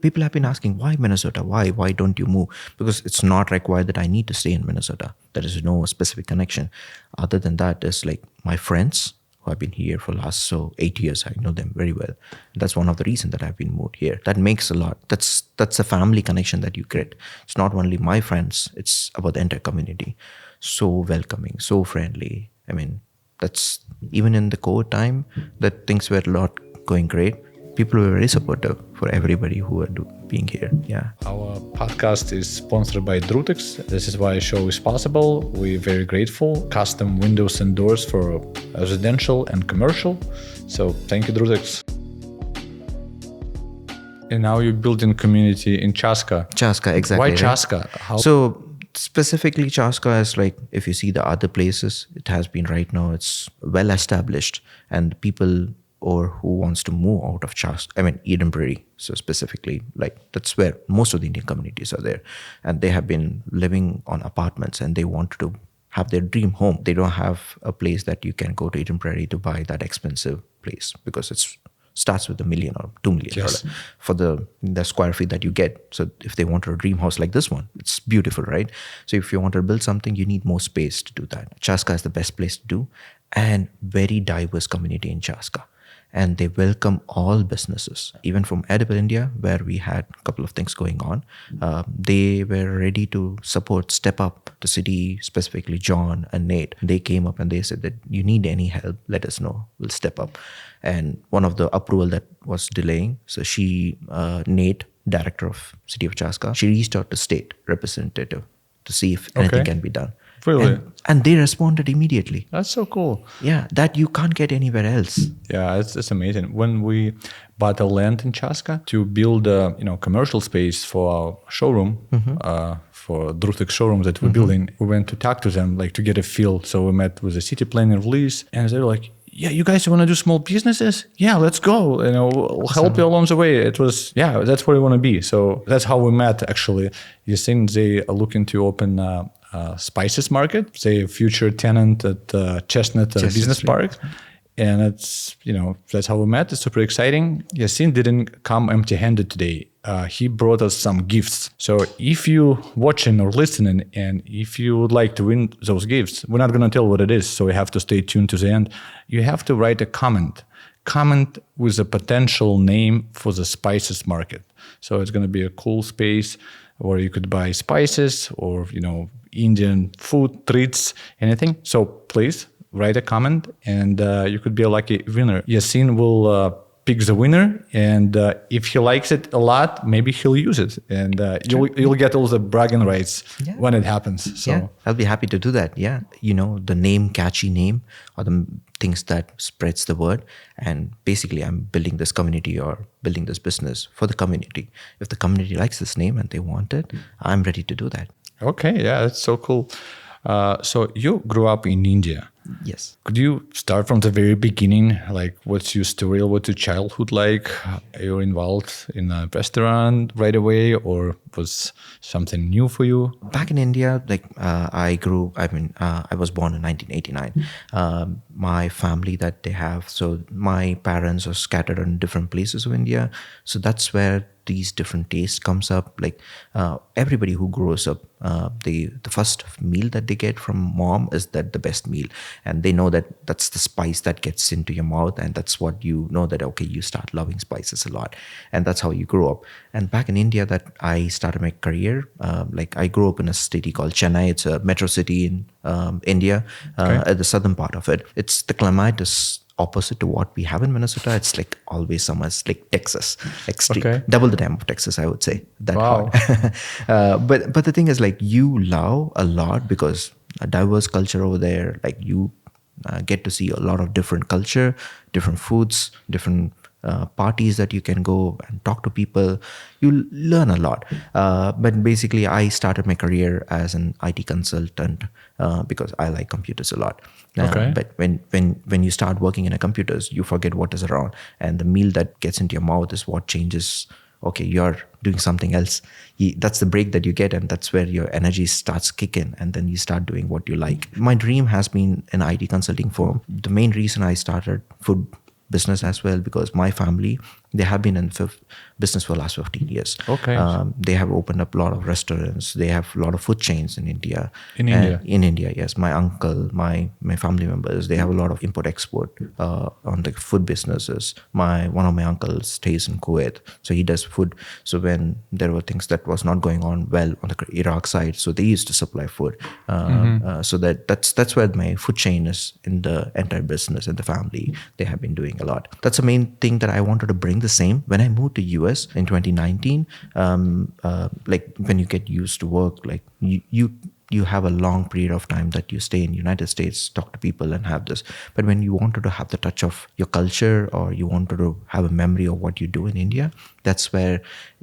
people have been asking, why Minnesota? Why don't you move? Because it's not required that I need to stay in Minnesota. There is no specific connection. Other than that, is like my friends who have been here for last 8 years. I know them very well. That's one of the reasons that I've been moved here. That makes a lot. That's a family connection that you create. It's not only my friends, it's about the entire community. So welcoming, so friendly. I mean, that's even in the COVID time that things were a lot going great. People were very supportive for everybody who are being here. Yeah. Our podcast is sponsored by Drutex. This is why a show is possible. We're very grateful. Custom windows and doors for residential and commercial. So thank you, Drutex. And now you're building community in Chaska. Chaska, exactly. Why right? Chaska? So specifically Chaska is like, if you see the other places, it has been right now, it's well established, and people or who wants to move out of Chaska, I mean Eden Prairie, so specifically, like that's where most of the Indian communities are there, and they have been living on apartments and they want to have their dream home. They don't have a place that you can go to Eden Prairie to buy that expensive place, because it's starts with $1 million or $2 million Yes. for the square feet that you get. So if they want a dream house like this one, it's beautiful, right? So if you want to build something, you need more space to do that. Chaska is the best place to do, and very diverse community in Chaska. And they welcome all businesses, even from Edible India, where we had a couple of things going on. They were ready to support, step up the city, specifically John and Nate. They came up and they said that you need any help, let us know, we'll step up. And one of the approval that was delaying, so Nate, director of City of Chaska, she reached out to state representative to see if anything can be done. Really? And they responded immediately. That's so cool. Yeah, that you can't get anywhere else. Yeah, it's amazing. When we bought a land in Chaska to build a commercial space for our showroom, for Drutex showroom that we're building, we went to talk to them, like to get a feel. So we met with the city planner Liz, and they were like, yeah, you guys want to do small businesses? Yeah, let's go. We'll help you along the way. It was, that's where we want to be. So that's how we met, actually. Yasin, they are looking to open spices market. They a future tenant at Chestnut Business Park. And it's, that's how we met. It's super exciting. Yasin didn't come empty-handed today. He brought us some gifts. So if you watching or listening, and if you would like to win those gifts, we're not going to tell what it is. So you have to stay tuned to the end. You have to write a comment with a potential name for the spices market. So it's going to be a cool space where you could buy spices or, Indian food, treats, anything. So please write a comment, and you could be a lucky winner. Yasin will pick the winner, and if he likes it a lot, maybe he'll use it, and you'll get all the bragging rights when it happens. So yeah, I'll be happy to do that. Yeah, the name, catchy name, are the things that spreads the word. And basically, I'm building this community or building this business for the community. If the community likes this name and they want it, I'm ready to do that. Okay, yeah, that's so cool. So you grew up in India. Yes. Could you start from the very beginning? Like, what's your story? What's your childhood like? Are you involved in a restaurant right away, or was something new for you? Back in India, I was born in 1989. My family that they have, so my parents are scattered in different places of India. So that's where these different tastes comes up. Like everybody who grows up, the first meal that they get from mom is that the best meal, and they know that that's the spice that gets into your mouth, and that's what you know that okay, you start loving spices a lot, and that's how you grow up. And back in India, that I started my career. I grew up in a city called Chennai. It's a metro city in India, at the southern part of it. It's the climate is opposite to what we have in Minnesota. It's like always summer. It's like Texas, extreme, double the time of Texas, I would say. That wow. hard. But the thing is, like, you love a lot because a diverse culture over there. Like you get to see a lot of different culture, different foods, different parties that you can go and talk to people. You learn a lot. But basically, I started my career as an IT consultant because I like computers a lot. But when you start working in a computers, you forget what is around, and the meal that gets into your mouth is what changes. Okay, you're doing something else. That's the break that you get, and that's where your energy starts kicking, and then you start doing what you like. My dream has been an IT consulting firm. The main reason I started food business as well, because my family, They have been in business for the last 15 years. Okay. They have opened up a lot of restaurants. They have a lot of food chains in India. In India? In India, yes. My uncle, my family members, they have a lot of import-export on the food businesses. One of my uncles stays in Kuwait, so he does food. So when there were things that was not going on well on the Iraq side, so they used to supply food. So that's where my food chain is in the entire business and the family. They have been doing a lot. That's the main thing that I wanted to bring the same. When I moved to US in 2019, like when you get used to work, like you have a long period of time that you stay in United States, talk to people and have this. But when you wanted to have the touch of your culture, or you wanted to have a memory of what you do in India, that's where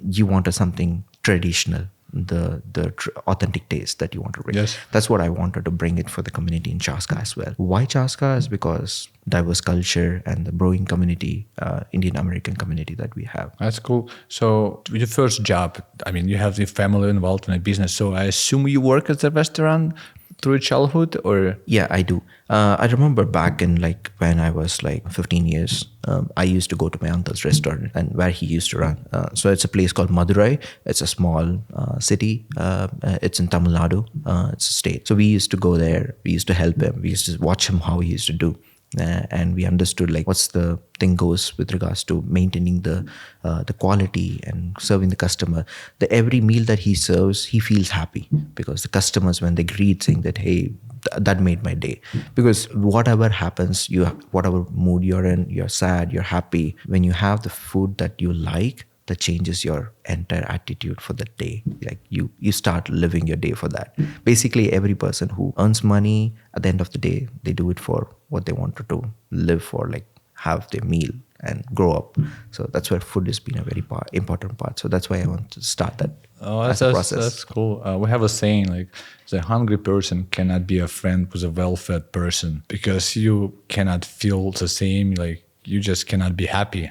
you wanted something traditional, the authentic taste that you want to bring. Yes. That's what I wanted to bring it for the community in Chaska as well. Why Chaska is because diverse culture and the brewing community, Indian American community that we have. That's cool. So with your first job, I mean, you have the family involved in a business. So I assume you work at the restaurant through childhood, or? Yeah, I do. I remember back in like when I was like 15 years, I used to go to my uncle's restaurant and where he used to run. So it's a place called Madurai. It's a small city. It's in Tamil Nadu. It's a state. So we used to go there. We used to help him. We used to watch him how he used to do. And we understood like what's the thing goes with regards to maintaining the quality and serving the customer. The every meal that he serves, he feels happy because the customers, when they greet, saying that, hey, that made my day. Because whatever happens, whatever mood you're in, you're sad, you're happy, when you have the food that you like, that changes your entire attitude for the day. Like you start living your day for that. Basically, every person who earns money, at the end of the day, they do it for what they wanted to live for, like have their meal and grow up. So that's where food has been a very important part. So that's why I want to start that as a process. That's cool. We have a saying like, the hungry person cannot be a friend with a well-fed person, because you cannot feel the same, like you just cannot be happy.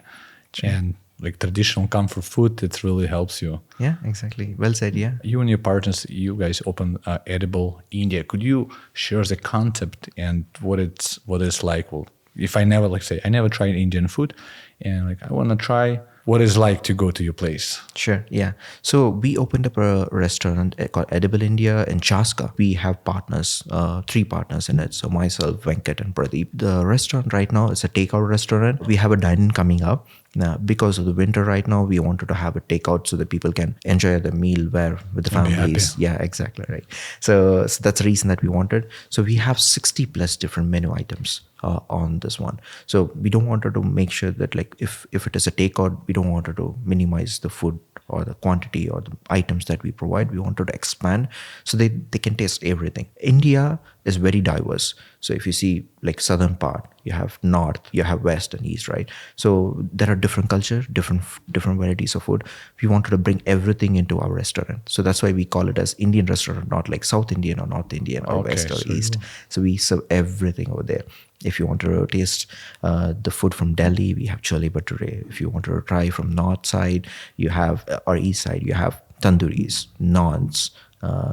True. And like traditional comfort food, it really helps you. Yeah, exactly. Well said, yeah. You and your partners, you guys opened Edible India. Could you share the concept and what it's like? Well, if I never, like say, I never tried Indian food and like I want to try what it's like to go to your place. Sure, yeah. So we opened up a restaurant called Edible India in Chaska. We have partners, 3 partners in it. So myself, Venkat and Pradeep. The restaurant right now is a takeout restaurant. We have a dine-in coming up. Now, because of the winter right now, we wanted to have a takeout so that people can enjoy the meal with the families. Yeah, exactly, right. So that's the reason that we wanted. So we have 60 plus different menu items on this one. So we don't want to make sure that like if it is a takeout, we don't want to minimize the food or the quantity or the items that we provide. We wanted to expand so they can taste everything. India is very diverse. So if you see like southern part, you have north, you have west and east, right? So there are different culture, different varieties of food. We wanted to bring everything into our restaurant. So that's why we call it as Indian restaurant, not like South Indian or North Indian or West or East. So we serve everything over there. If you want to taste the food from Delhi, we have chole bhature. If you want to try from north side, you have, or east side, you have tandooris, naans.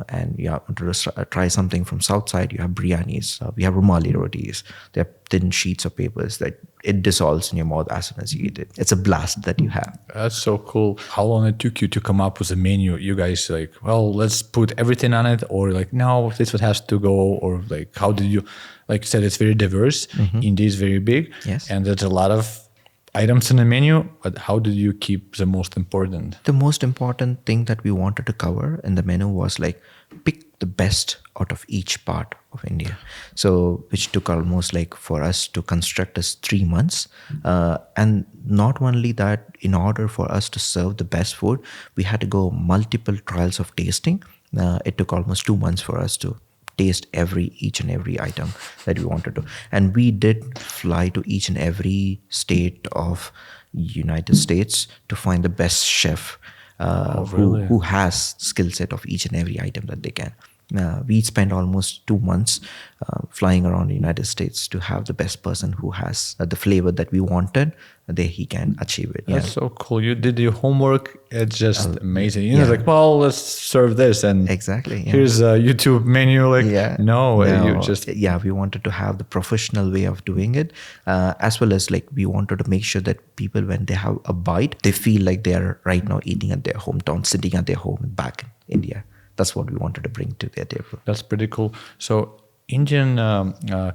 And you want to try something from south side, you have biryanis. We have rumali rotis. They have thin sheets of papers that it dissolves in your mouth as soon as you eat it. It's a blast that you have. That's so cool. How long it took you to come up with a menu? You guys like, well, let's put everything on it, or like, no, this one has to go, or like, how did you, like you said, it's very diverse. Mm-hmm. India is very big. Yes. And there's a lot of items in the menu, but how did you keep the most important? The most important thing that we wanted to cover in the menu was like pick the best out of each part of India. So which took almost like for us to construct as 3 months. And not only that, in order for us to serve the best food, we had to go multiple trials of tasting. It took almost 2 months for us to taste each and every item that we wanted to. And we did fly to each and every state of United States to find the best chef really? who has skill set of each and every item that they can. We spent almost 2 months flying around the United States to have the best person who has the flavor that we wanted. He can achieve it. That's so cool. You did your homework. It's just amazing. You know, yeah. like, well, let's serve this, and Exactly. Yeah. here's a YouTube menu. Like, no, you just we wanted to have the professional way of doing it, as well as like we wanted to make sure that people, when they have a bite, they feel like they are right now eating at their hometown, sitting at their home back in India. That's what we wanted to bring to their table. That's pretty cool. So Indian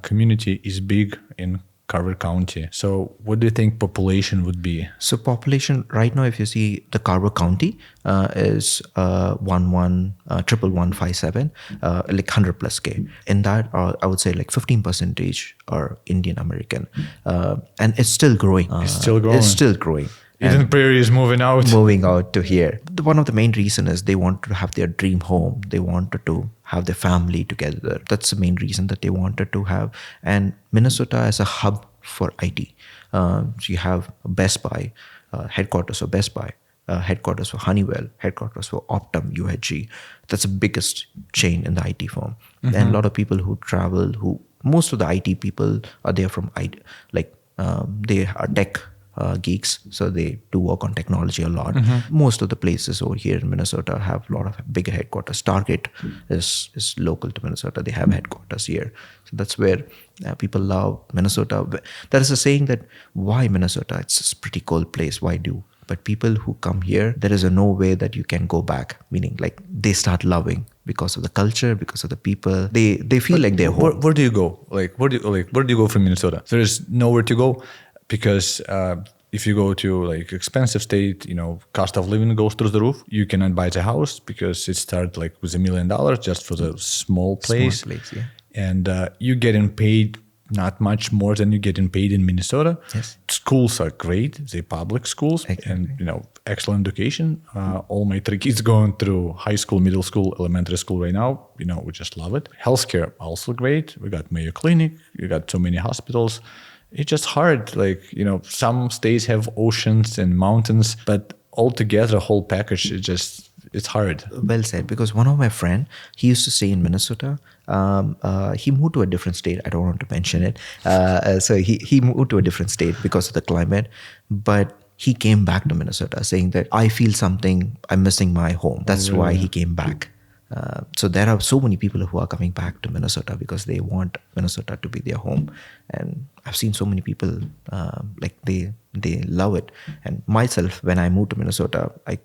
community is big in Carver County. So what do you think population would be? So population right now, if you see the Carver County is 11157, like 100 plus K. In that, I would say like 15% are Indian American, and it's still growing. It's still growing. It's still growing. Eden Prairie is moving out. Moving out to here. One of the main reason is they wanted to have their dream home. They wanted to have their family together. That's the main reason that they wanted to have. And Minnesota as a hub for IT. So you have Best Buy, headquarters for Best Buy, headquarters for Honeywell, headquarters for Optum, UHG. That's the biggest chain in the IT firm. And a lot of people who travel, most of the IT people are there from IT, like they are tech geeks, so they do work on technology a lot. Most of the places over here in Minnesota have a lot of bigger headquarters. Target is local to Minnesota. They have headquarters here. So that's where people love Minnesota. There is a saying that why Minnesota? It's a pretty cold place. Why do? But people who come here, there is no way that you can go back. Meaning, like they start loving because of the culture, because of the people. They feel like they're home. Where do you go? Where do you go from Minnesota? There is nowhere to go. Because if you go to like expensive state, cost of living goes through the roof. You cannot buy a house because it starts like with $1 million just for the small place. Small place, yeah. And you getting paid not much more than you getting paid in Minnesota. Yes. Schools are great. They're public schools. Exactly. And excellent education. All my 3 kids going through high school, middle school, elementary school right now. We just love it. Healthcare also great. We got Mayo Clinic. You got so many hospitals. It's just hard. Some states have oceans and mountains, but altogether, a whole package, it's hard. Well said, because one of my friend, he used to stay in Minnesota. He moved to a different state. I don't want to mention it. So he moved to a different state because of the climate, but he came back to Minnesota saying that I feel something, I'm missing my home. That's why he came back. So there are so many people who are coming back to Minnesota because they want Minnesota to be their home. And I've seen so many people like they love it. And myself, when I moved to Minnesota, I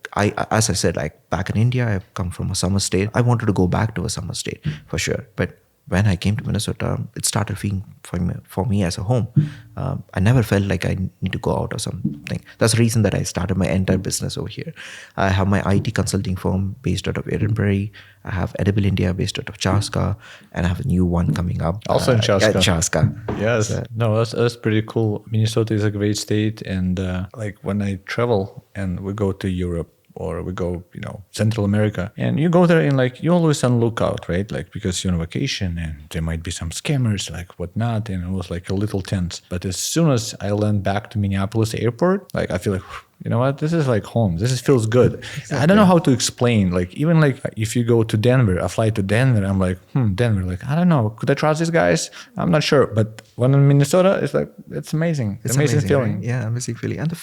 as I said, like back in India, I've come from a summer state. I wanted to go back to a summer state for sure. But when I came to Minnesota, it started feeling for me as a home. I never felt like I need to go out or something. That's the reason that I started my entire business over here. I have my IT consulting firm based out of Edinburgh. I have Edible India based out of Chaska, and I have a new one coming up. Also in Chaska. Chaska. Yes. No, that's pretty cool. Minnesota is a great state. And like when I travel and we go to Europe, or we go, Central America, and you go there and like you're always on lookout, right? Like because you're on vacation and there might be some scammers, like whatnot, and it was like a little tense. But as soon as I land back to Minneapolis airport, like I feel like, you know what? This is like home. This feels good. Exactly. I don't know how to explain. Like even like if you go to Denver, I fly to Denver, I'm like, Denver. Like I don't know. Could I trust these guys? I'm not sure. But when in Minnesota, it's like it's amazing. It's amazing feeling. Right? Yeah, amazing feeling. And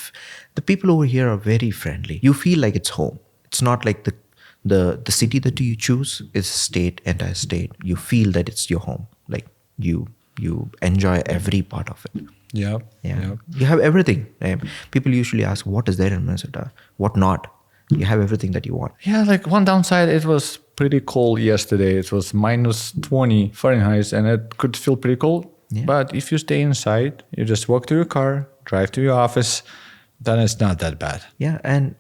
the people over here are very friendly. You feel like it's home. It's not like the city that you choose is entire state. You feel that it's your home. Like you enjoy every part of it. Yeah. You have everything. People usually ask, what is there in Minnesota? What not? You have everything that you want. Yeah, like one downside, it was pretty cold yesterday. It was minus 20 Fahrenheit and it could feel pretty cold. Yeah. But if you stay inside, you just walk to your car, drive to your office, then it's not that bad. Yeah, and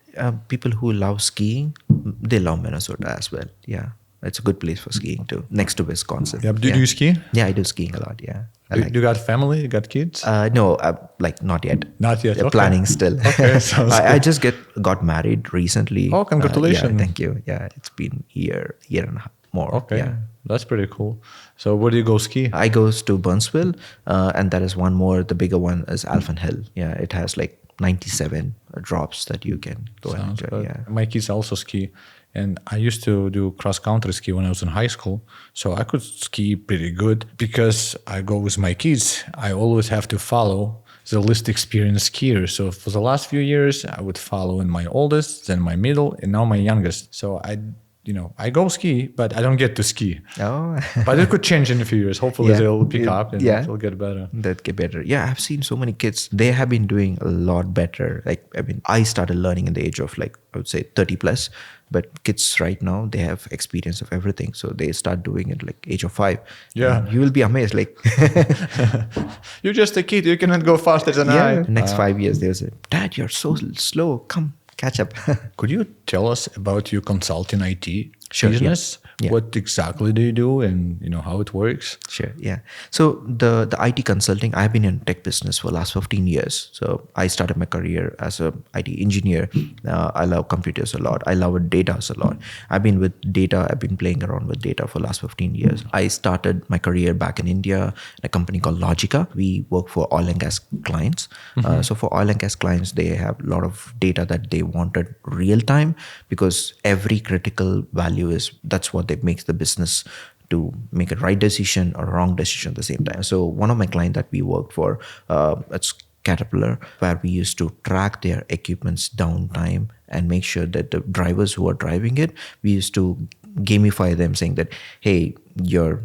people who love skiing, they love Minnesota as well. Yeah. It's a good place for skiing too, next to Wisconsin. Yeah, do you ski? Yeah, I do skiing a lot, yeah. You got family? You got kids? No, like not yet. Not yet. Okay. Planning still. Okay, sounds good. I just got married recently. Oh, congratulations! Yeah, thank you. Yeah, it's been year and a half more. Okay, yeah. That's pretty cool. So where do you go ski? I go to Burnsville, and that is one more. The bigger one is Alphen Hill. Yeah, it has like 97 drops that you can go and Sounds enjoy. good. Yeah. My kids also ski, and I used to do cross-country ski when I was in high school. So I could ski pretty good because I go with my kids. I always have to follow the least experienced skier. So for the last few years, I would follow in my oldest, then my middle, and now my youngest. So I go ski, but I don't get to ski. Oh, But it could change in a few years. Hopefully Yeah. they'll pick up and Yeah. it'll get better. that get better. Yeah, I've seen so many kids. They have been doing a lot better. I started learning in the age of like, I would say 30 plus, but kids right now, they have experience of everything. So they start doing it like age of 5. Yeah. And you will be amazed. Like, You're just a kid. You cannot go faster than yeah, I. next 5 years, they'll say, Dad, you're so slow. Come catch up. Could you tell us about your consulting IT Sure, yeah. business? Yeah. What exactly do you do, and how it works? Sure. Yeah. So the IT consulting, I've been in tech business for the last 15 years. So I started my career as a IT engineer. I love computers a lot. I love data a lot. I've been with data. I've been playing around with data for the last 15 years. I started my career back in India, in a company called Logica. We work for oil and gas clients. So for oil and gas clients, they have a lot of data that they wanted real time, because every critical value that's what they makes the business to make a right decision or a wrong decision at the same time. So one of my clients that we worked for, it's Caterpillar, where we used to track their equipment's downtime and make sure that the drivers who are driving it, we used to gamify them, saying that, hey, you're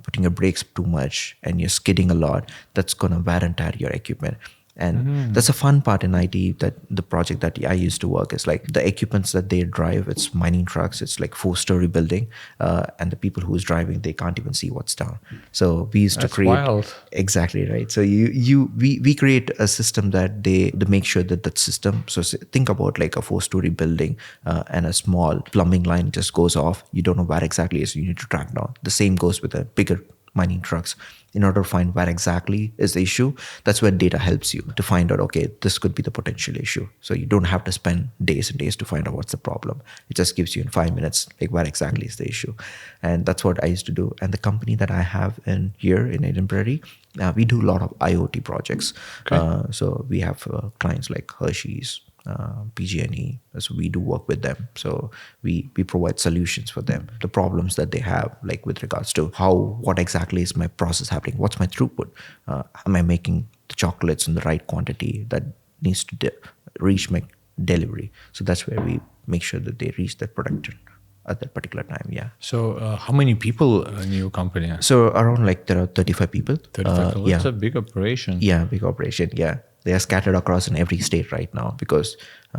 putting your brakes too much and you're skidding a lot. That's going to wear and tear your equipment. And that's a fun part in IT, that the project that I used to work is like the equipments that they drive, it's mining trucks, it's like 4-story building. And the people who's driving, they can't even see what's down. So we used That's to create. wild. Exactly, right. So we create a system that they make sure that system. So think about like a 4-story building and a small plumbing line just goes off. You don't know where exactly it is. You need to track down. The same goes with the bigger mining trucks. In order to find where exactly is the issue, that's where data helps you to find out, okay, this could be the potential issue. So you don't have to spend days and days to find out what's the problem. It just gives you in 5 minutes, like where exactly is the issue. And that's what I used to do. And the company that I have here in Edinburgh, we do a lot of IoT projects. Okay. So we have clients like Hershey's, PG&E. So we do work with them. So we provide solutions for them. The problems that they have, like with regards to what exactly is my process happening? What's my throughput? Am I making the chocolates in the right quantity that needs to reach my delivery? So that's where we make sure that they reach that production at that particular time. Yeah. So how many people in your company? So around like there are 35 people. 35. Yeah. That's a big operation. Yeah, big operation. Yeah. They are scattered across in every state right now, because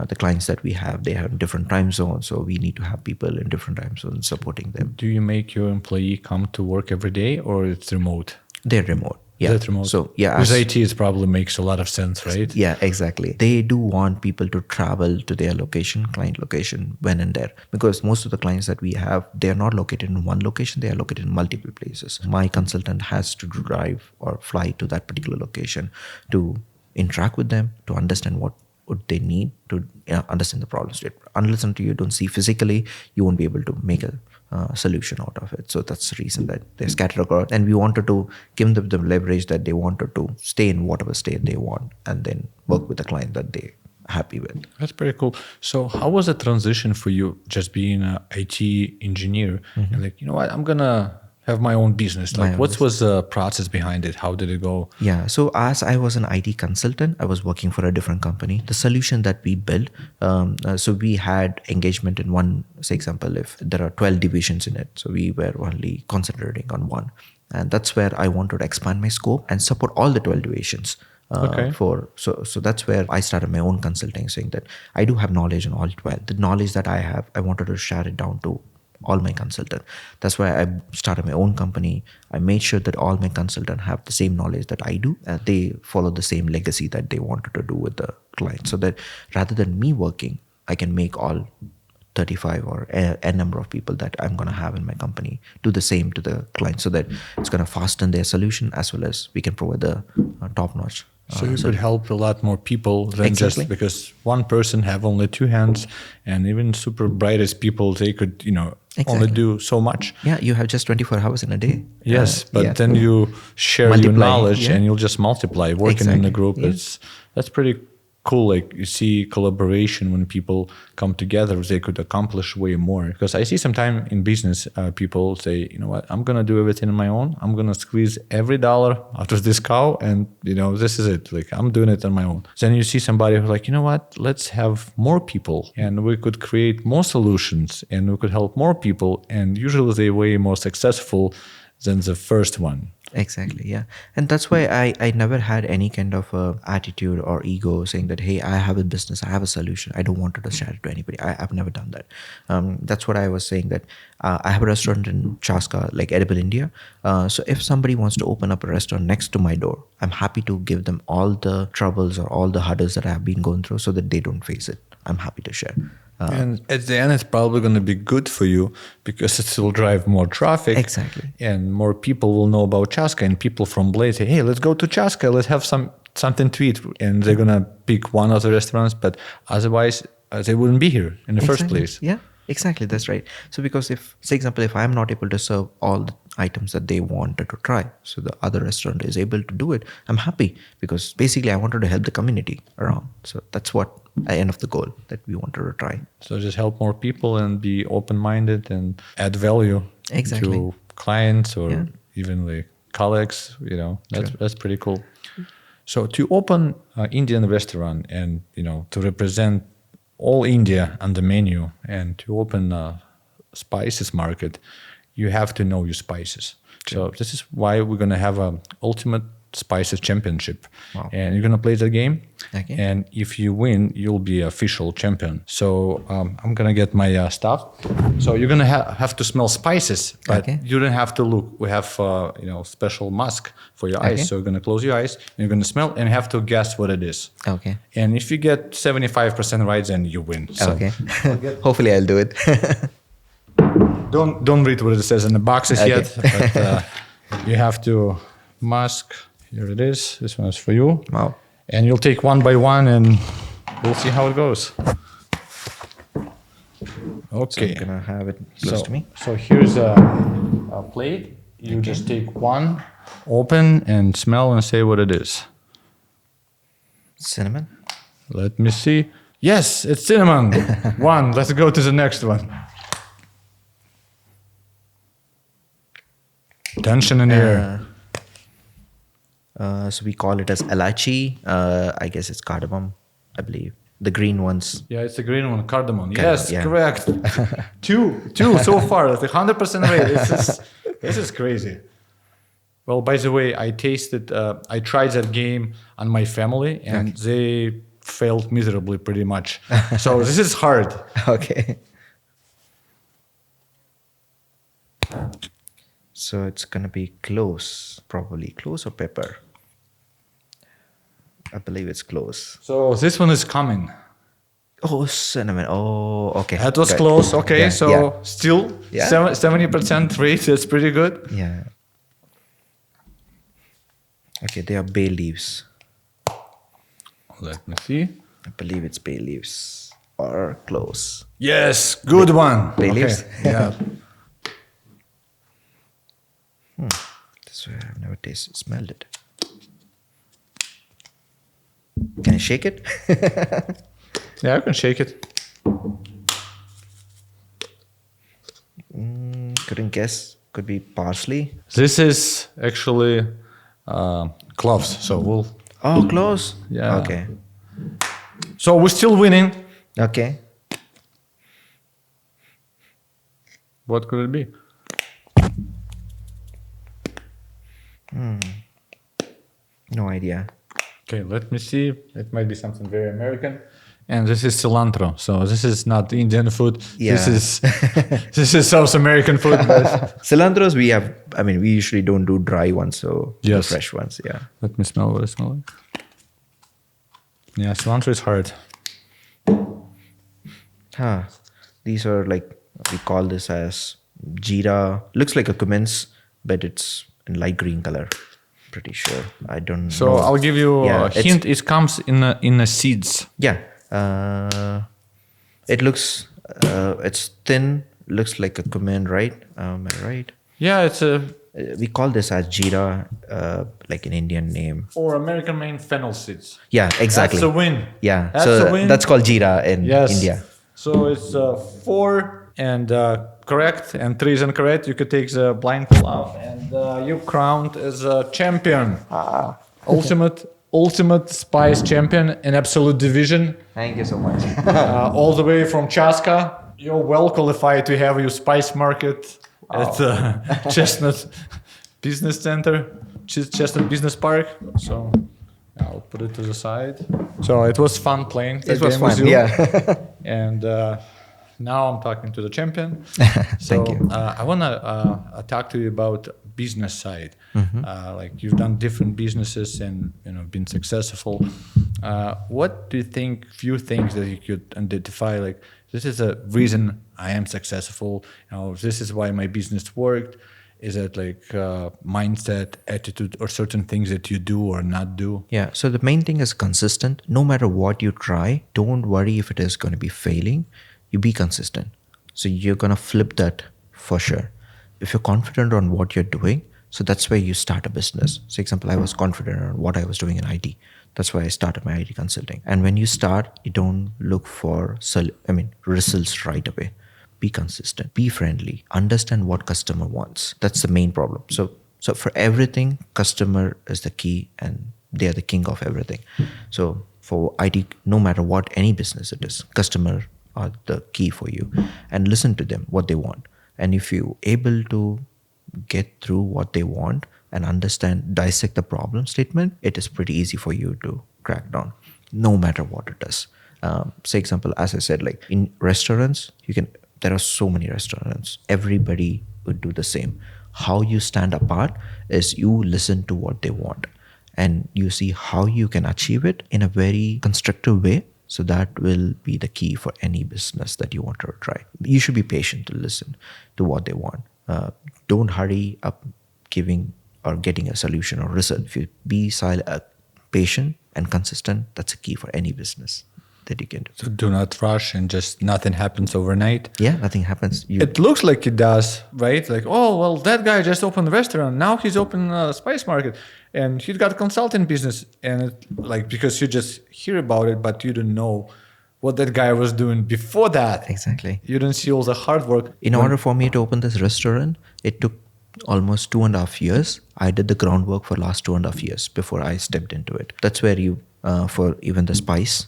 the clients that we have, they have different time zones. So we need to have people in different time zones supporting them. Do you make your employee come to work every day, or it's remote? They're remote. Yeah. That's remote. So yeah. With IT, it probably makes a lot of sense, right? Yeah, exactly. They do want people to travel to their location, client location, when and there. Because most of the clients that we have, they are not located in one location. They are located in multiple places. My consultant has to drive or fly to that particular location to interact with them, to understand what would they need, to understand the problems. Unless until you don't see physically, you won't be able to make a solution out of it. So that's the reason that they're scattered across. And we wanted to give them the leverage that they wanted to stay in whatever state they want, and then work with the client that they're happy with. That's pretty cool. So how was the transition for you, just being an IT engineer? And like, you know what, I'm going to have my own business. Like, what was the process behind it? How did it go? Yeah. So as I was an IT consultant, I was working for a different company. The solution that we built, so we had engagement in one, say example, if there are 12 divisions in it. So we were only concentrating on one. And that's where I wanted to expand my scope and support all the 12 divisions. So that's where I started my own consulting, saying that I do have knowledge on all 12. The knowledge that I have, I wanted to share it down to all my consultants. That's why I started my own company. I made sure that all my consultants have the same knowledge that I do. They follow the same legacy that they wanted to do with the client, so that rather than me working, I can make all 35 or a number of people that I'm going to have in my company do the same to the client, so that it's going to fasten their solution, as well as we can provide the top-notch. So you could help a lot more people than just because one person have only 2 hands, and even super brightest people, they could, only do so much. Yeah, you have just 24 hours in a day. Yes, but then you share your knowledge and you'll just multiply. Working in a group, that's pretty cool. Like you see collaboration when people come together, they could accomplish way more. Because I see sometimes in business, people say, you know what, I'm gonna do everything on my own. I'm gonna squeeze every dollar out of this cow, and this is it. Like I'm doing it on my own. Then you see somebody who's like, you know what, let's have more people, and we could create more solutions, and we could help more people, and usually they're way more successful than the first one. Exactly, yeah. And that's why I never had any kind of attitude or ego saying that, hey, I have a business, I have a solution, I don't want to share it to anybody. I've never done that. That's what I was saying, that I have a restaurant in Chaska, like Edible India. So if somebody wants to open up a restaurant next to my door, I'm happy to give them all the troubles or all the hurdles that I have been going through so that they don't face it. I'm happy to share. And at the end, it's probably going to be good for you because it will drive more traffic. Exactly. And more people will know about Chaska, and people from Blade say, hey, let's go to Chaska, let's have something to eat. And they're going to pick one of the restaurants, but otherwise they wouldn't be here in the first place. Yeah, exactly. That's right. So because if, say example, if I'm not able to serve all the items that they wanted to try, so the other restaurant is able to do it, I'm happy, because basically I wanted to help the community around. So that's what the end of the goal that we wanted to try. So just help more people and be open-minded and add value to clients or even like colleagues. That's pretty cool. So to open an Indian restaurant and to represent all India on the menu, and to open a spices market, you have to know your spices. So this is why we're going to have a ultimate spices championship. Wow. And you're going to play the game. Okay. And if you win, you'll be official champion. So I'm going to get my stuff. So you're going to have to smell spices, but you don't have to look. We have special mask for your eyes. So you're going to close your eyes and you're going to smell and you have to guess what it is. Okay. And if you get 75% right, then you win. So okay. Hopefully I'll do it. Don't read what it says in the boxes yet, but you have to mask. Here it is. This one is for you. Wow. And you'll take one by one and we'll see how it goes. Okay. So I'm going to have it close to me. So here's a plate. You just take one, open and smell and say what it is. Cinnamon. Let me see. Yes, it's cinnamon. One. Let's go to the next one. Tension in here. So we call it as elachi. I guess it's cardamom, I believe. The green ones. Yeah, it's the green one, cardamom. Yes, correct. Two so far. That's 100% right. This is crazy. Well, by the way, I tried that game on my family, and they failed miserably pretty much. So this is hard. Okay. So it's going to be close, probably. Close or pepper? I believe it's close. So this one is coming. Oh, cinnamon. Oh, okay. That was close. Okay, still 70% rate. That's pretty good. Yeah. Okay, they are bay leaves. Let me see. I believe it's bay leaves or close. Yes, good one. Bay leaves? Yeah. This way I've never smelled it. Can I shake it? Yeah, I can shake it. Couldn't guess. Could be parsley. This is actually cloves. So we'll. Oh, close. Yeah. Okay. So we're still winning. Okay. What could it be? No idea. Okay, let me see. It might be something very American. And this is cilantro. So this is not Indian food. Yeah. This is South American food. But Cilantros we have. I mean, we usually don't do dry ones, so the fresh ones. Yeah. Let me smell what it smells like. Yeah, cilantro is hard. These are like, we call this as jeera. Looks like a cummins, but it's in light green color. Pretty sure. I don't know. So I'll give you a hint. It comes in the seeds. Yeah. It looks, it's thin. Looks like a cumin, right? Am I right? Yeah, it's we call this as jeera, like an Indian name. Or American made fennel seeds. Yeah, exactly. That's a win. Yeah, That's so a win. that's called jeera in Yes. India. So it's 4 and correct, and 3 is incorrect. You could take the blindfold off, and you crowned as a champion. Ultimate spice champion in absolute division. Thank you so much. All the way from Chaska. You're well qualified to have your spice market at Chestnut Business Center, Chestnut Business Park. So I'll put it to the side. So it was fun playing. It was game fun, with you. yeah. And now I'm talking to the champion. Thank you. I want to talk to you about business side. Like you've done different businesses and been successful. What do you think? Few things that you could identify, like this is a reason I am successful. This is why my business worked. Is it like mindset, attitude, or certain things that you do or not do? Yeah. So the main thing is consistent. No matter what you try, don't worry if it is going to be failing. You be consistent. So you're going to flip that for sure. If you're confident on what you're doing, so that's where you start a business. For example, I was confident on what I was doing in IT. That's why I started my IT consulting. And when you start, you don't look for results right away. Be consistent, be friendly, understand what customer wants. That's the main problem. So for everything, customer is the key and they are the king of everything. So for IT, no matter what, any business it is, customer are the key for you, and listen to them, what they want. And if you're able to get through what they want and understand, dissect the problem statement, it is pretty easy for you to crack down, no matter what it is. Say example, as I said, like in restaurants, there are so many restaurants. Everybody would do the same. How you stand apart is you listen to what they want and you see how you can achieve it in a very constructive way. So that will be the key for any business that you want to try. You should be patient to listen to what they want. Don't hurry up giving or getting a solution or result. If you be patient and consistent, that's a key for any business that you can do. So do not rush and just nothing happens overnight. Yeah, nothing happens. It looks like it does, right? Like, oh, well, that guy just opened a restaurant. Now he's opened a spice market and he's got a consulting business. And because you just hear about it, but you don't know what that guy was doing before that. Exactly. You don't see all the hard work. In order for me to open this restaurant, it took almost 2.5 years. I did the groundwork for last 2.5 years before I stepped into it. That's where for even the spice,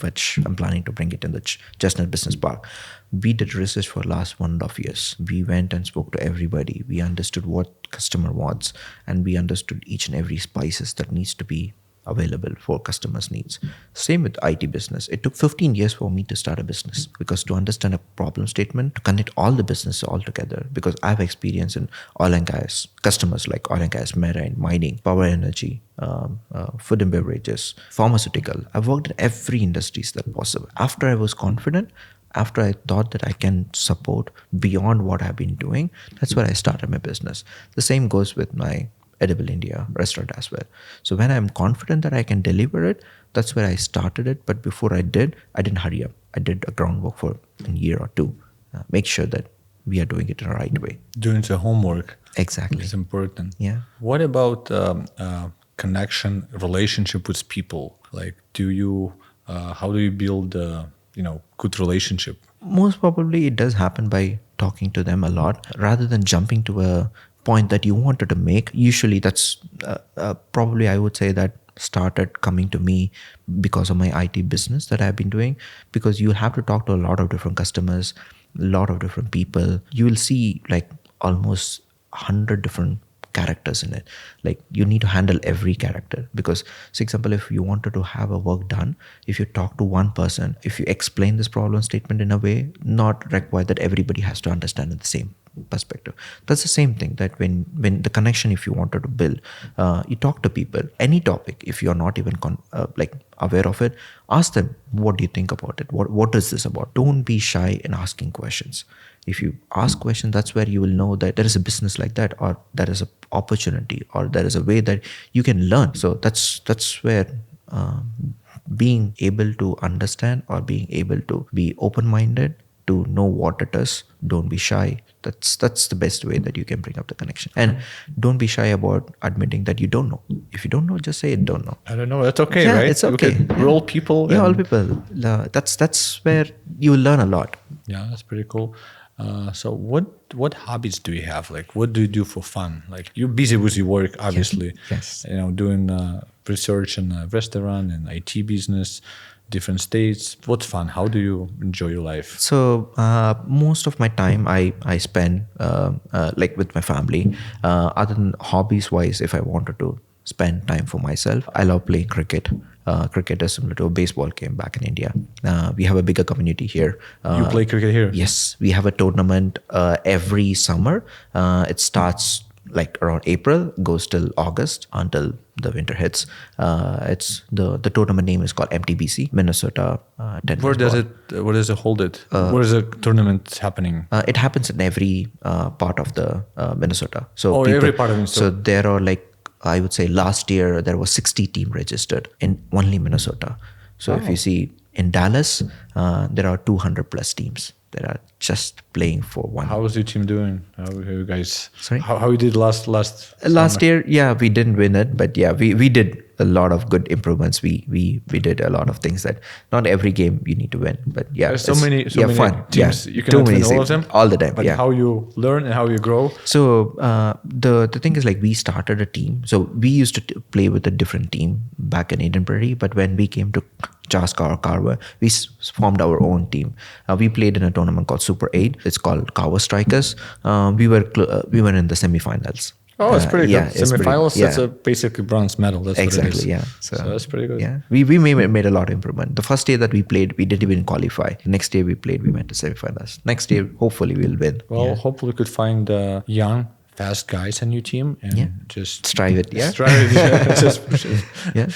which I'm planning to bring it in the Chestnut Business Park. We did research for last 1.5 years. We went and spoke to everybody. We understood what customer wants, and we understood each and every spices that needs to be available for customers' needs. Same with IT business. It took 15 years for me to start a business, because to understand a problem statement, to connect all the business all together, because I have experience in oil and gas, customers like oil and gas, marine, mining, power energy, food and beverages, pharmaceutical. I've worked in every industries that possible. After I was confident, after I thought that I can support beyond what I've been doing, that's where I started my business. The same goes with my Edible India restaurant as well. So when I'm confident that I can deliver it, that's where I started it. But before I didn't hurry up. I did a groundwork for a year or two. Make sure that we are doing it in the right way. Doing the homework. Exactly. It's important. Yeah. What about connection, relationship with people? Like, how do you build good relationship? Most probably it does happen by talking to them a lot rather than jumping to a point that you wanted to make. Usually that's probably, I would say, that started coming to me because of my IT business that I've been doing, because you have to talk to a lot of different customers, a lot of different people. You will see like almost 100 different characters in it. Like you need to handle every character, because, for example, if you wanted to have a work done, if you talk to one person, if you explain this problem statement in a way, not required that everybody has to understand in the same perspective. That's the same thing, that when the connection, if you wanted to build, you talk to people, any topic, if you're not even aware of it, ask them, what do you think about it? What is this about? Don't be shy in asking questions. If you ask questions, that's where you will know that there is a business like that, or there is an opportunity, or there is a way that you can learn. So that's where being able to understand, or being able to be open-minded, to know what it is, don't be shy, That's the best way that you can bring up the connection. And don't be shy about admitting that you don't know. If you don't know, just say, I don't know. I don't know. That's okay, Yeah, right? it's okay. We're all people. Yeah, all and- people. That's where you will learn a lot. Yeah, that's pretty cool. So what hobbies do you have? Like, what do you do for fun? Like, you're busy with your work, obviously. Yes. You know, doing research in a restaurant and IT business, different states. What's fun? How do you enjoy your life? So most of my time I spend like with my family. Other than hobbies wise, if I wanted to spend time for myself, I love playing cricket. Cricket is similar to a baseball game back in India. We have a bigger community here. You play cricket here? Yes, we have a tournament every summer. It starts like around April, goes till August until the winter hits. It's the tournament name is called MTBC, Minnesota Tennis Where does Ball. where does it hold it? Where is the tournament happening? It happens in every part of the Minnesota. So every part of Minnesota. So there are like, I would say last year there was 60 team registered in only Minnesota. So if you see in Dallas, there are 200 plus teams that are just playing for one. How is your team doing? How you guys? Sorry? How you did last Last year, yeah, we didn't win it, but yeah, we did a lot of good improvements. We did a lot of things that not every game you need to win, but yeah, There's so it's- many fun. teams. Yeah, You too cannot many win all of teams. them all the time. But yeah. how you learn and how you grow. So the thing is, like, we started a team. So we used to play with a different team back in Eden Prairie, but when we came to Chaska or Carver, we formed our own team. We played in a tournament called Super 8. It's called Carver Strikers. We were in the semifinals. Oh, it's pretty yeah, good. it's pretty- Semifinals, yeah. that's a basically bronze medal. That's what it Exactly, is. yeah. So that's pretty good. Yeah, we made a lot of improvement. The first day that we played, we didn't even qualify. The next day we played, we went to semifinals. Next day, hopefully, we'll win. Well, hopefully we could find young, fast guys on your team and just Strive it, yeah. strive it. Yeah. Just push it. Yeah.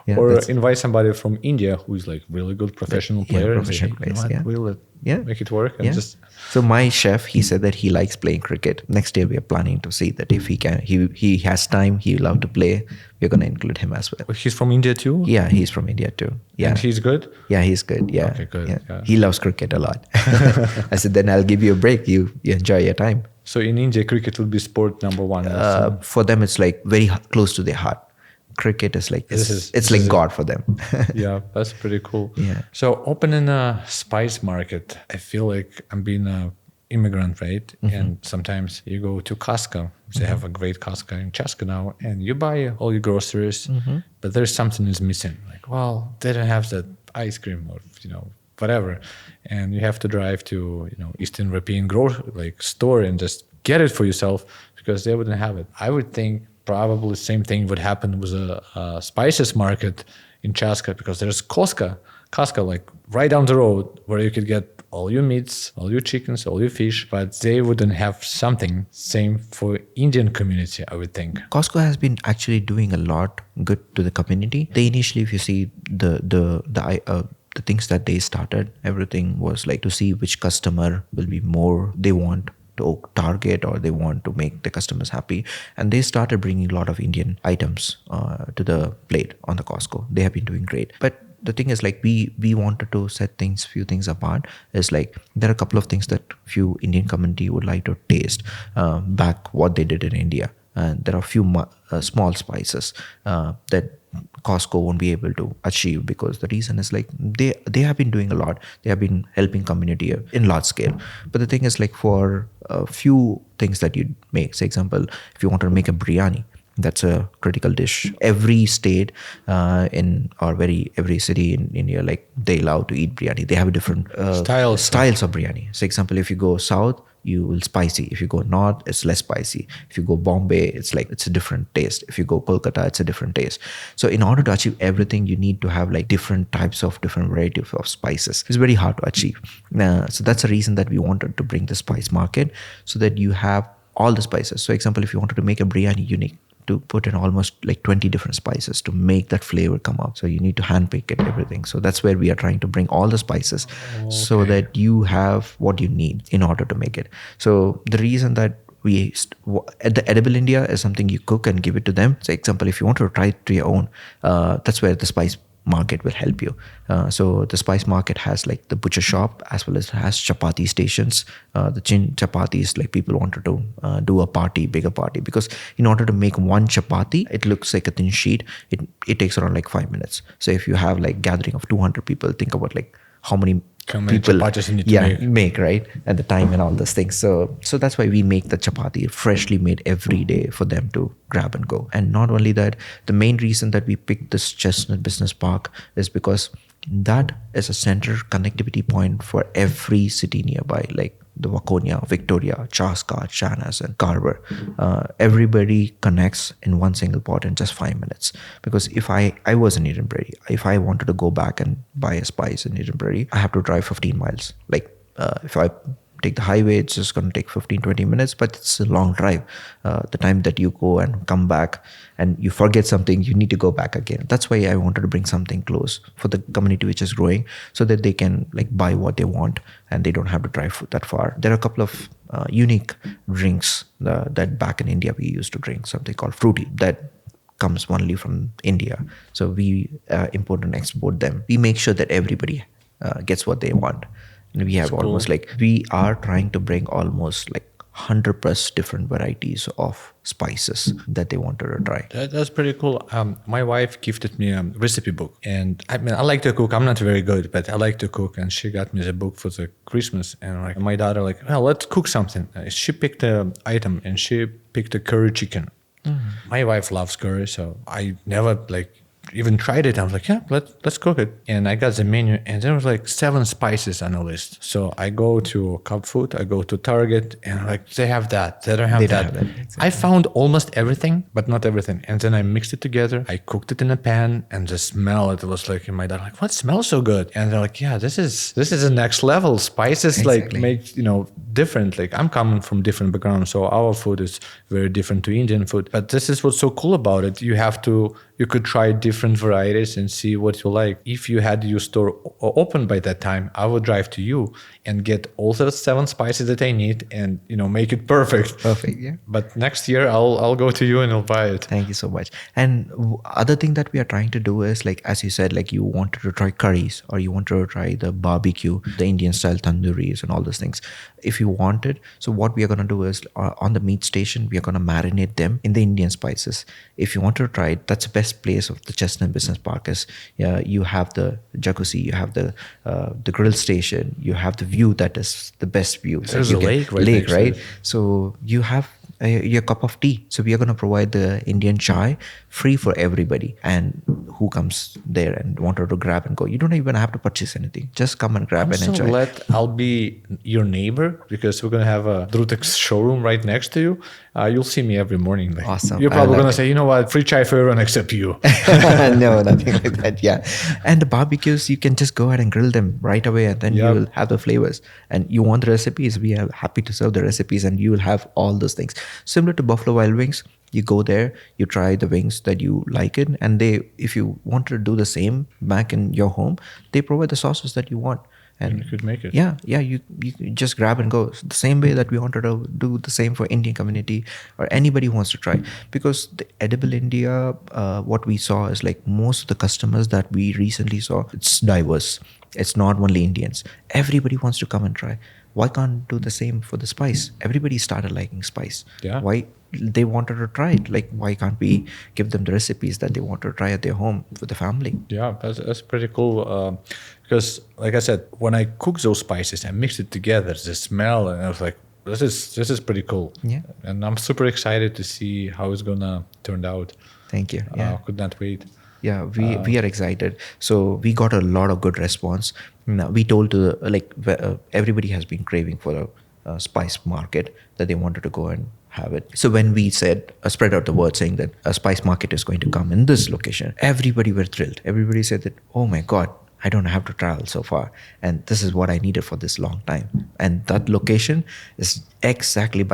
Yeah, or that's- invite somebody from India who's like really good professional player. And say, professional "Hey, you know players, what? We'll Yeah. make it work. And Yeah. just So my chef, he said that he likes playing cricket. Next year we are planning to see that if he can, he has time, he love to play. We're gonna include him as well. he's from India too. Yeah, he's from India too. Yeah, And he's good. yeah, he's good. Yeah, Okay, good. Yeah. He loves cricket a lot. I said, then I'll give you a break. You enjoy your time. So in India, cricket will be sport number one. For them, it's like very close to their heart. Cricket is like it's like God for them. Yeah, that's pretty cool. Yeah. So opening a spice market, I feel like I'm being an immigrant, right? Mm-hmm. And sometimes you go to Chaska. They have a great Chaska in Chaska now, and you buy all your groceries, Mm-hmm. but there's something is missing. Like, well, they don't have that ice cream or whatever, and you have to drive to Eastern European store and just get it for yourself because they wouldn't have it. I would think probably the same thing would happen with a spices market in Chaska because there's Chaska like right down the road where you could get all your meats, all your chickens, all your fish, but they wouldn't have something same for Indian community, I would think. Costco has been actually doing a lot good to the community. They initially, if you see the things that they started, everything was like to see which customer will be more they want to target or they want to make the customers happy, and they started bringing a lot of Indian items to the plate on the Costco. They have been doing great, but the thing is, like, we wanted to set few things apart. Is like there are a couple of things that few Indian community would like to taste back what they did in India, and there are a few small spices that Costco won't be able to achieve because the reason is like they have been doing a lot. They have been helping community in large scale. But the thing is, like, for a few things that you make, say example, if you want to make a biryani, that's a critical dish. Every state every city in India, like, they love to eat biryani. They have a different styles of biryani. So example, if you go south, you will spicy. If you go north, it's less spicy. If you go Bombay, it's a different taste. If you go Kolkata, it's a different taste. So in order to achieve everything, you need to have like different variety of spices. It's very hard to achieve. So that's the reason that we wanted to bring the spice market so that you have all the spices. So example, if you wanted to make a biryani, you need to put in almost like 20 different spices to make that flavor come up. So you need to hand pick it, everything. So that's where we are trying to bring all the spices so that you have what you need in order to make it. So the reason that the edible India is something you cook and give it to them. So example, if you want to try it to your own, that's where the spice market will help you. So the spice market has like the butcher shop, as well as it has chapati stations. The chin chapatis, like people wanted to do a party, bigger party, because in order to make one chapati, it looks like a thin sheet. It takes around like 5 minutes. So if you have like gathering of 200 people, think about like how many people chapatis you need to make, right? At the time and all those things. So that's why we make the chapati freshly made every day for them to grab and go. And not only that, the main reason that we picked this Chestnut Business Park is because that is a center connectivity point for every city nearby, like the Waconia, Victoria, Chaska, Chanas, and Carver. Everybody connects in one single pot in just 5 minutes. Because if I was in Eden Prairie, if I wanted to go back and buy a spice in Eden Prairie, I have to drive 15 miles. Like if I take the highway, it's just going to take 15-20 minutes, but it's a long drive. The time that you go and come back and you forget something, you need to go back again. That's why I wanted to bring something close for the community which is growing, so that they can like buy what they want and they don't have to drive that far. There are a couple of unique drinks that back in India we used to drink, something called fruity, that comes only from India. So we import and export them. We make sure that everybody gets what they want. And we have That's almost cool. like, we are trying to bring almost like 100 plus different varieties of spices that they wanted to try. That's pretty cool. My wife gifted me a recipe book, and I mean, I like to cook. I'm not very good, but I like to cook, and she got me the book for the Christmas. And like my daughter, like, well, let's cook something. She picked an item, and she picked a curry chicken. My wife loves curry, so I never like even tried it. I was like, yeah, let's cook it. And I got the menu, and there was like 7 spices on the list. So I go to Cup Food, I go to Target, and like, they have that. They don't have that. Exactly. I found almost everything, but not everything. And then I mixed it together. I cooked it in a pan, and the smell, it was like, in my dad, like, what smells so good? And they're like, yeah, this is the next level. Spices Exactly. like make, different. Like, I'm coming from different backgrounds, so our food is very different to Indian food. But this is what's so cool about it. You could try different varieties and see what you like. If you had your store open by that time, I would drive to you and get all the 7 spices that I need and, make it perfect. Perfect, yeah. But next year I'll go to you and I'll buy it. Thank you so much. And other thing that we are trying to do is, like, as you said, like you wanted to try curries, or you wanted to try the barbecue, the Indian style tandooris and all those things. If you wanted, so what we are going to do is on the meat station, we are going to marinate them in the Indian spices. If you want to try it, that's the best place of the Chestnut Business Park is, you have the jacuzzi, you have the grill station, you have the view that is the best view. There's a lake right next to right? it. So you have your cup of tea. So we are going to provide the Indian chai free for everybody, and who comes there and wanted to grab and go. You don't even have to purchase anything. Just come and grab I'm and so enjoy. glad I'll be your neighbor, because we're going to have a Drutex showroom right next to you. You'll see me every morning. Like, Awesome. You're I probably love going it. to say, you know what, free chai for everyone except you. No, nothing like that. Yeah. And the barbecues, you can just go ahead and grill them right away, and then you will have the flavors. And you want the recipes, we are happy to serve the recipes, and you will have all those things. Similar to Buffalo Wild Wings, you go there, you try the wings that you like it, and if you want to do the same back in your home, they provide the sauces that you want. And you could make it. Yeah, you just grab and go. The same way that we wanted to do the same for Indian community or anybody who wants to try. Because the Edible India, what we saw is like most of the customers that we recently saw, it's diverse. It's not only Indians. Everybody wants to come and try. Why can't do the same for the spice? Everybody started liking spice. Yeah. Why they wanted to try it? Like, why can't we give them the recipes that they want to try at their home for the family? Yeah, that's pretty cool. Because, like I said, when I cook those spices and mix it together, the smell, and I was like, this is pretty cool. Yeah. And I'm super excited to see how it's gonna turn out. Thank you. Yeah. Could not wait. Yeah, we are excited. So we got a lot of good response. Now, we told to everybody has been craving for a spice market, that they wanted to go and have it. So when we said, spread out the word saying that a spice market is going to come in this location, everybody were thrilled. Everybody said that, oh my God, I don't have to travel so far, and this is what I needed for this long time. And that location is exactly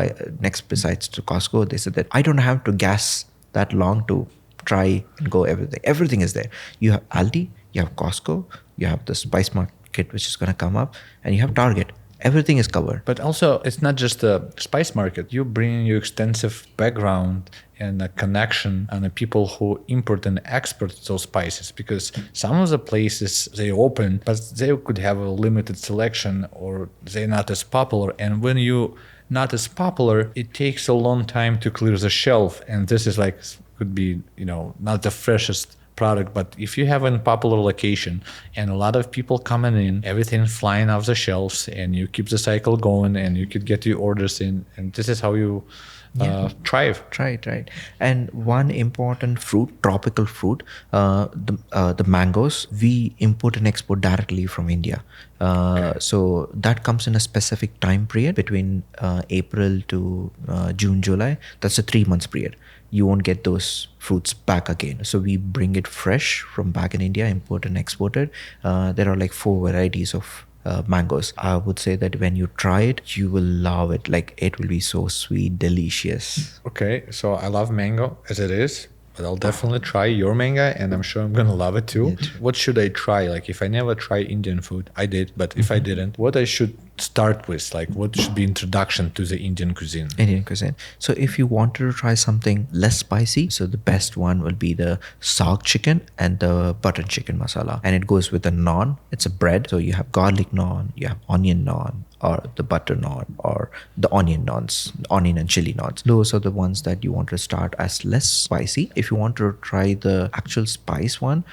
next besides to Costco. They said that I don't have to gas that long to try and go everything. Everything is there. You have Aldi, you have Costco, you have the spice market which is going to come up, and you have Target. Everything is covered. But also, it's not just a spice market. You bring your extensive background and a connection and the people who import and export those spices, because some of the places they open, but they could have a limited selection or they're not as popular. And when you not as popular, it takes a long time to clear the shelf. And this is like, could be, not the freshest product, but if you have a popular location and a lot of people coming in, everything flying off the shelves, and you keep the cycle going, and you could get your orders in, and this is how you thrive. Right. And one important fruit, tropical fruit, the mangoes, we import and export directly from India. So that comes in a specific time period between April to June, July. That's a 3 months period. You won't get those fruits back again. So we bring it fresh from back in India, import and export it. There are like 4 varieties of mangoes. I would say that when you try it, you will love it. Like, it will be so sweet, delicious. Okay, so I love mango as it is, but I'll definitely try your mango, and I'm sure I'm gonna love it too. What should I try? Like, if I never try Indian food, I did, but if I didn't, what I should start with? Like, what should be introduction to the Indian cuisine? Indian cuisine. So if you wanted to try something less spicy, so the best one will be the saag chicken and the butter chicken masala. And it goes with a naan. It's a bread. So you have garlic naan, you have onion naan, or the butter naan, or the onion naans, onion and chili naans. Those are the ones that you want to start as less spicy. If you want to try the actual spice one,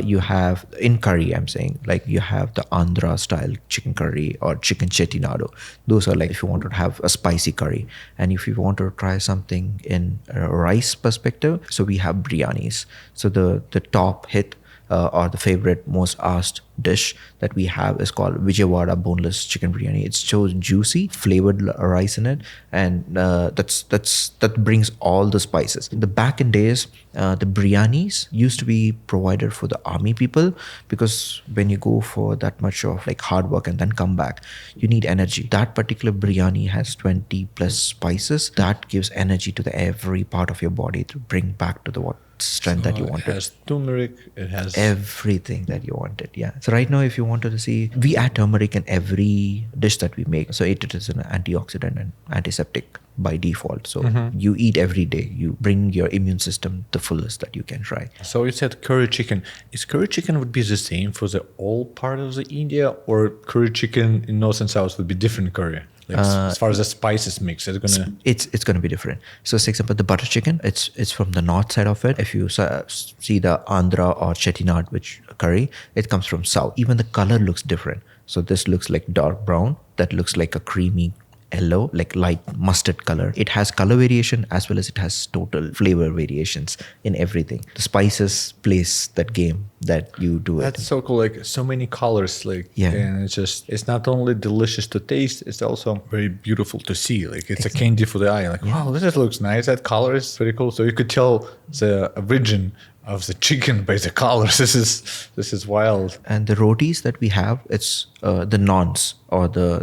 you have in curry, I'm saying, like you have the Andhra style chicken curry or chicken chettinado. Those are like if you want to have a spicy curry. And if you want to try something in a rice perspective, so we have biryanis. So the top hit or the favorite most asked dish that we have is called Vijayawada boneless chicken biryani. It's so juicy, flavored rice in it, and that brings all the spices. The back in days, the biryanis used to be provided for the army people, because when you go for that much of like hard work and then come back, you need energy. That particular biryani has 20 plus spices that gives energy to every part of your body to bring back to the strength that you wanted. It has turmeric, it has everything that you wanted. Yeah. So right now, if you wanted to see, we add turmeric in every dish that we make. So it is an antioxidant and antiseptic by default. So you eat every day. You bring your immune system the fullest that you can try. So you said curry chicken. Is curry chicken would be the same for the all part of the India, or curry chicken in north and south would be different curry? Like as far as the spices mix, it's gonna be different. So, for example, the butter chicken, it's from the north side of it. If you see the Andhra or Chettinad, which curry, it comes from south. Even the color looks different. So this looks like dark brown. That looks like a creamy yellow, like light mustard color. It has color variation as well as it has total flavor variations in everything. The spices plays that game that you do. That's so cool. Like so many colors, like, yeah. And it's not only delicious to taste, it's also very beautiful to see. Like it's a candy for the eye. Like, wow, this looks nice. That color is pretty cool. So you could tell the origin of the chicken by the colors. This is wild. And the rotis that we have, it's the naans or the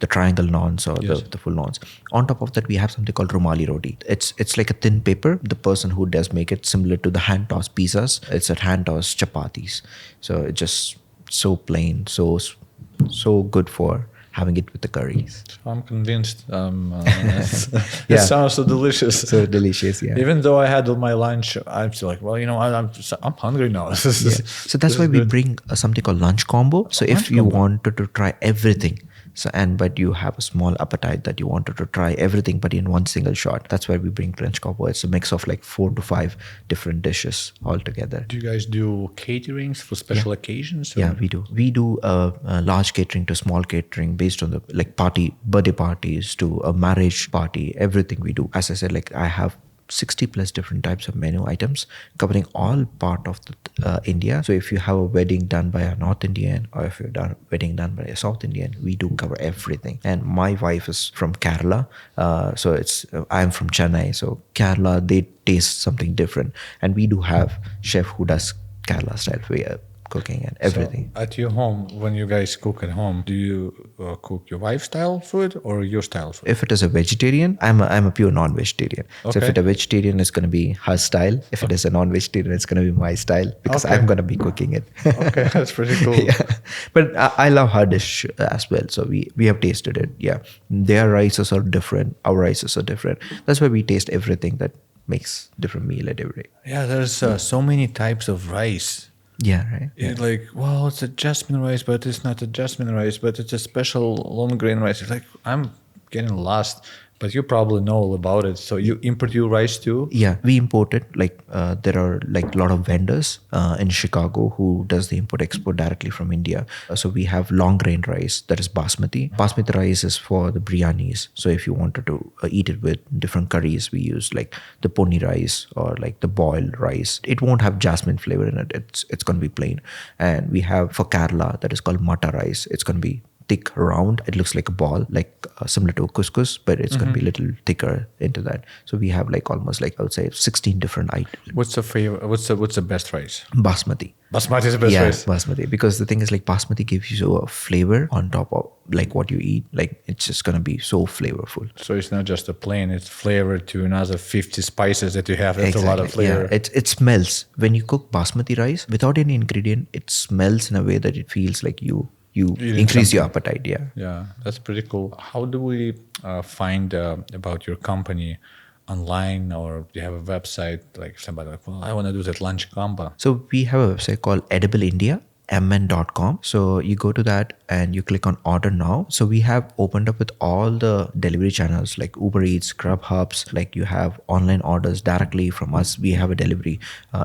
triangle naans or the full naans. On top of that, we have something called rumali roti. It's like a thin paper. The person who does make it similar to the hand tossed pizzas. It's a hand tossed chapatis. So it's just so plain, so good for having it with the curries. I'm convinced. It sounds so delicious. So delicious, yeah. Even though I had my lunch, I'm still like, well, I'm hungry now. So that's why we bring something called lunch combo. So if you wanted to try everything, but you have a small appetite that you wanted to try everything, but in one single shot, that's why we bring lunch combo. It's a mix of like 4 to 5 different dishes all together. Do you guys do caterings for special occasions? Yeah, we do. We do large catering to small catering based on the like birthday parties to a marriage party, everything we do. As I said, like I have 60 plus different types of menu items covering all part of India. So if you have a wedding done by a North Indian or if you've done a wedding done by a South Indian, we do cover everything. And my wife is from Kerala. So I'm from Chennai. So Kerala, they taste something different. And we do have chef who does Kerala style cooking and everything. So at your home, when you guys cook at home, do you cook your wife's style food or your style food? If it is a vegetarian, I'm a pure non-vegetarian. So if Okay. it's a vegetarian, it's going to be her style. If it is a non-vegetarian, it's going to be my style because Okay. I'm going to be cooking it. Okay, that's pretty cool. Yeah. But I love her dish as well. So we have tasted it. Yeah. Their rices are different. Our rices are different. That's why we taste everything that makes different meal at every day. Yeah, there's so many types of rice. Yeah, right. Yeah. It's like, well, it's a jasmine rice, but it's not a jasmine rice, but it's a special long grain rice. It's like, I'm getting lost, but you probably know all about it. So you import your rice too? Yeah, we import it. Like there are like a lot of vendors in Chicago who does the import export directly from India. So we have long grain rice that is basmati. Basmati rice is for the biryanis. So if you wanted to eat it with different curries, we use like the poni rice or like the boiled rice. It won't have jasmine flavor in it. It's going to be plain. And we have for Kerala that is called mata rice. It's going to be thick, round. It looks like a ball, like similar to a couscous, but it's going to be a little thicker into that. So we have like almost like I would say 16 different items. What's the favorite? What's the best rice? Basmati. Basmati is the best Yeah, rice. basmati. Because the thing is like basmati gives you a flavor on top of like what you eat. Like it's just going to be so flavorful. So it's not just a plain, it's flavored to another 50 spices that you have. That's a lot of flavor. Yeah, it smells. When you cook basmati rice without any ingredient, it smells in a way that it feels like you increase your appetite. Yeah. Yeah, that's pretty cool. How do we find about your company online, or do you have a website? Like somebody like, well, I want to do that lunch combo. So we have a website called Edible India. mn.com. So you go to that and you click on order now. So we have opened up with all the delivery channels like Uber Eats, Grubhubs, like you have online orders directly from us. We have a delivery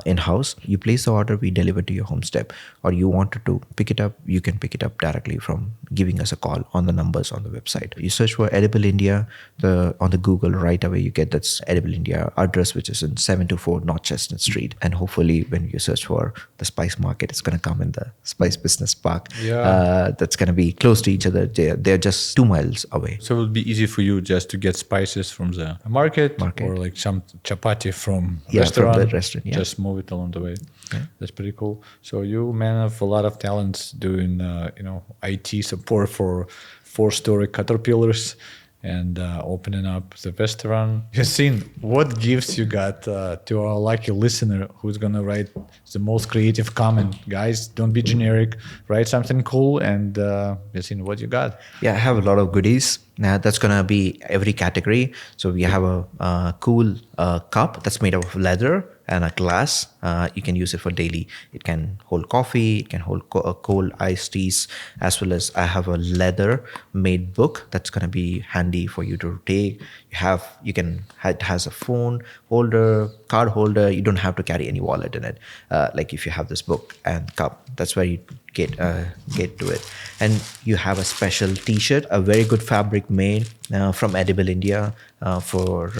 in-house. You place the order, we deliver to your home step, or you wanted to pick it up, you can pick it up directly from giving us a call on the numbers on the website. You search for Edible India on the Google, right away you get that's Edible India address, which is in 724 North Chestnut Street. And hopefully when you search for the spice market, it's going to come in the Spice Business Park. Yeah. That's going to be close to each other. They're just 2 miles away. So it would be easy for you just to get spices from the market. Or like some chapati from restaurant. From the restaurant. Yeah. Just move it along the way. Yeah. That's pretty cool. So you man have a lot of talents doing IT support for 4-story caterpillars and opening up the restaurant. Yasin, what gifts you got to our lucky listener who's gonna write the most creative comment? Guys, don't be generic. Write something cool. And Yasin, what you got? Yeah, I have a lot of goodies. Now that's gonna be every category. So we have a cool cup that's made of leather and a glass. You can use it for daily. It can hold coffee. It can hold cold iced teas, as well as I have a leather made book that's gonna be handy for you to take. It has a phone holder, card holder. You don't have to carry any wallet in it. Like if you have this book and cup, that's where you get to it. And you have a special T-shirt, a very good fabric made from Edible India for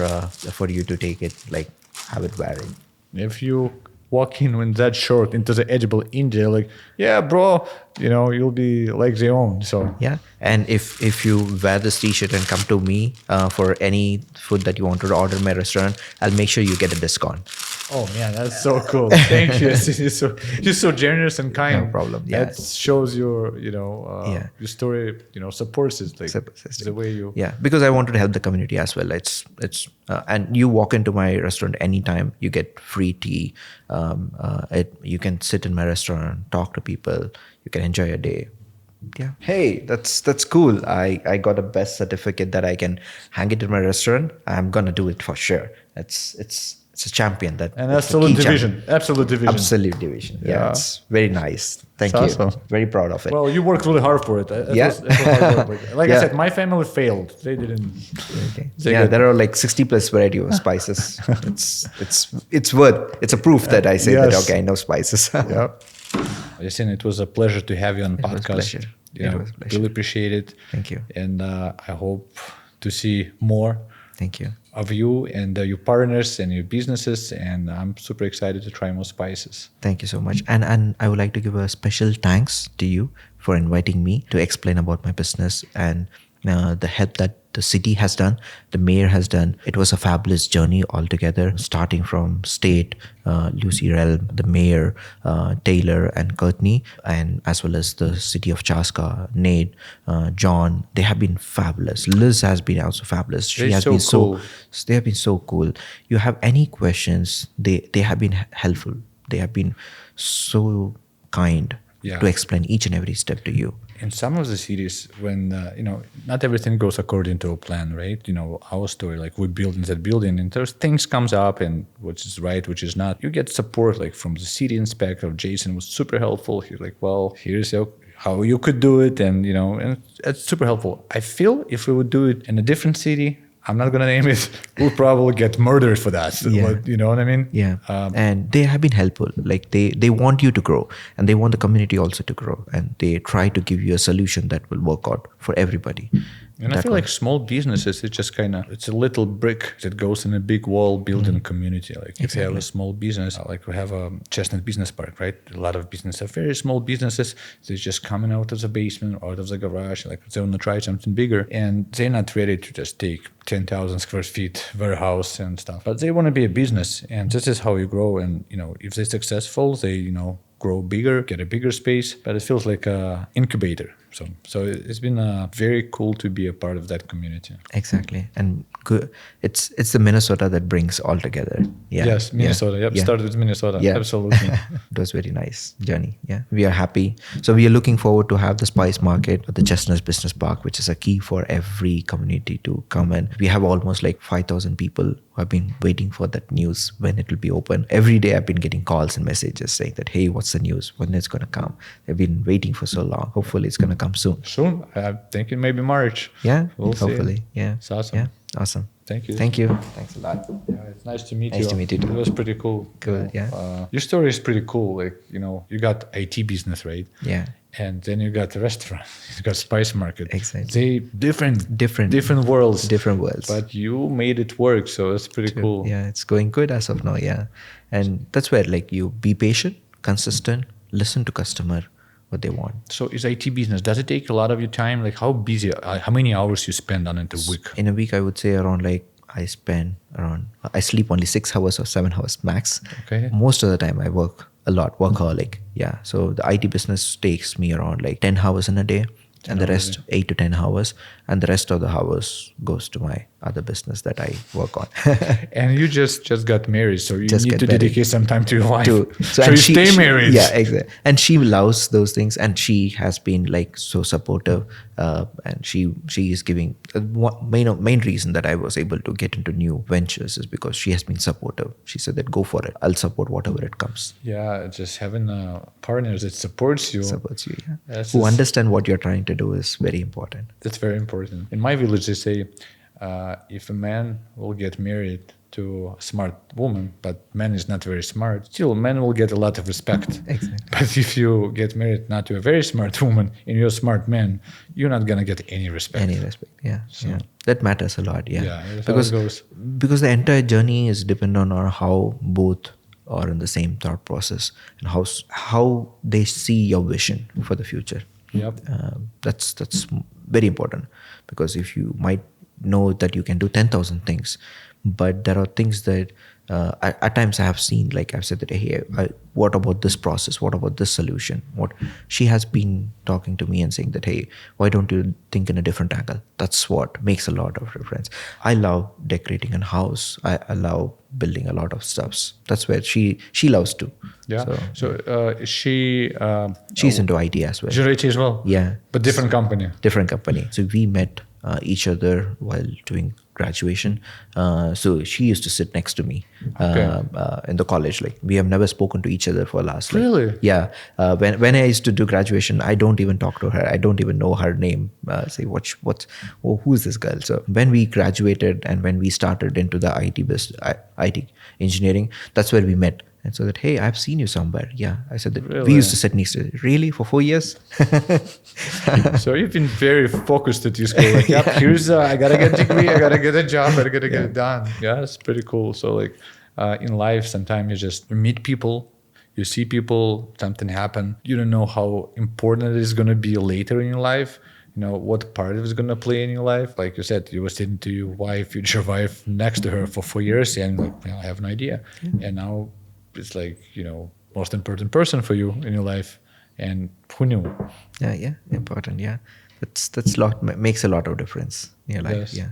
you to take it, like have it wearing. If you walk in with that shirt into the Edible India, like, yeah, bro, you'll be like their own. So yeah, and if you wear this T-shirt and come to me for any food that you want to order in my restaurant, I'll make sure you get a discount. Oh man, that's so cool! Thank you. You're so generous and kind. No problem. Yeah, that shows your your story. Supports it, like the way you. Yeah, because I wanted to help the community as well. It's and you walk into my restaurant anytime, you get free tea. You can sit in my restaurant, talk to people. You can enjoy a day. Yeah. Hey, that's cool. I got a best certificate that I can hang it in my restaurant. I'm gonna do it for sure. It's a champion. And absolute division. Absolute division. Absolute division. Yeah, it's very nice. Thank you. Awesome. Very proud of it. Well, you worked really hard for it. It was hard work. Like I said, my family failed. They didn't. Okay. There are like 60 plus variety of spices. It's worth. It's a proof that I say that okay, I know spices. Yeah. Yasin, it was a pleasure to have you on the podcast. It was a pleasure. Really appreciate it. Thank you. And I hope to see more. Thank you. Of you and your partners and your businesses, and I'm super excited to try more spices. Thank you so much. And I would like to give a special thanks to you for inviting me to explain about my business and the help that the city has done, the mayor has done. It was a fabulous journey altogether, starting from state, Lucy Relm, the mayor, Taylor and Courtney, and as well as the city of Chaska, Nate, John. They have been fabulous. Liz has been also fabulous. She They're has so been cool. they have been so cool. You have any questions, they have been helpful. They have been so kind Yeah. to explain each and every step to you. In some of the cities, when not everything goes according to a plan, right? Our story, like we build in that building, and there's things comes up, and which is right, which is not. You get support like from the city inspector. Jason was super helpful. He's like, well, here's how you could do it, and and it's super helpful. I feel if we would do it in a different city, I'm not gonna name it, we'll probably get murdered for that. Yeah. You know what I mean? Yeah. And they have been helpful. Like they want you to grow, and they want the community also to grow, and they try to give you a solution that will work out for everybody. And I feel like small businesses, it's just it's a little brick that goes in a big wall building a community. Like if you have a small business, like we have a Chestnut Business Park, right? A lot of businesses are very small businesses. They're just coming out of the basement, out of the garage, like they want to try something bigger. And they're not ready to just take 10,000 square feet warehouse and stuff. But they want to be a business, and this is how you grow. And, if they're successful, they, grow bigger, get a bigger space, but it feels like a incubator. So it's been very cool to be a part of that community. Exactly. And good. It's the Minnesota that brings all together. Yeah. Yes, Minnesota. Yep. Yeah. Started with Minnesota. Yeah. Absolutely. It was very nice journey. Yeah. We are happy. So we are looking forward to have the Spice Market at the Chestnut Business Park, which is a key for every community to come in. We have almost like 5,000 people who have been waiting for that news when it will be open. Every day I've been getting calls and messages saying that, hey, what's the news? When it's going to come? They've been waiting for so long. Hopefully it's going to come soon. Soon. I'm thinking maybe March. Yeah. We'll hopefully. see. Yeah. It's awesome. Yeah. Awesome. Thank you. Thank you. Thanks a lot. Yeah, it's nice to meet you. Nice to meet you too. It was pretty cool. Cool. Yeah. Your story is pretty cool. Like, you got IT business, right? Yeah. And then you got the restaurant. You got Spice Market. Exactly. They different worlds. Different worlds. But you made it work, so it's pretty cool. Yeah, it's going good as of now. Yeah, and that's where like you be patient, consistent, listen to customer, what they want. So is IT business, does it take a lot of your time? Like how busy, how many hours you spend on it a week? In a week, I would say around I sleep only 6 hours or 7 hours max. Okay. Most of the time I work a lot, workaholic. Yeah. So the IT business takes me around 10 hours in a day, and the rest 8 to 10 hours, and the rest of the hours goes to my other business that I work on. And you just got married, so you Just need to get married. dedicate some time to your wife. So and you stay married. Yeah, exactly. And she loves those things, and she has been so supportive. And she is giving main reason that I was able to get into new ventures is because she has been supportive. She said that go for it. I'll support whatever it comes. Yeah, just having partners that supports you. Supports you, yeah. That's Who understand what you're trying to do is very important. That's very important. In my village, they say if a man will get married to a smart woman, but man is not very smart, still man will get a lot of respect. Exactly. But if you get married not to a very smart woman and you're a smart man, you're not gonna get any respect. Yeah. Yeah. That matters a lot. Yeah. That's because how it goes. because the entire journey is dependent on how both are in the same thought process and how they see your vision for the future. Yep. That's very important, because if you might know that you can do 10,000 things, but there are things that at times I have seen, like I've said that, hey, what about this process? What about this solution? What she has been talking to me and saying that, hey, why don't you think in a different angle? That's what makes a lot of difference. I love decorating a house. I love building a lot of stuffs. That's where she loves to. Yeah. So She's into IT as well. She's as well. Yeah. But different company. Different company. So we met each other while doing graduation. So she used to sit next to me in the college. Like we have never spoken to each other for last. Really? Yeah. When I used to do graduation, I don't even talk to her. I don't even know her name. Say who is this girl? So when we graduated and when we started into the IT engineering, that's where we met. And so that, hey, I've seen you somewhere. Yeah. I said that we used to sit next to her. Really? For 4 years? So you've been very focused at your school. Like, yep, here's, I got to get a degree, I got to get a job, I got to get it done. Yeah, it's pretty cool. So like in life, sometimes you just meet people, you see people, something happen. You don't know how important it is going to be later in your life. what part it was going to play in your life. Like you said, you were sitting to your wife, future wife, next to her for 4 years, and like, I have no idea. And now it's like, most important person for you in your life. And who knew? Yeah, important. Yeah, that's makes a lot of difference in your life. Yes. Yeah.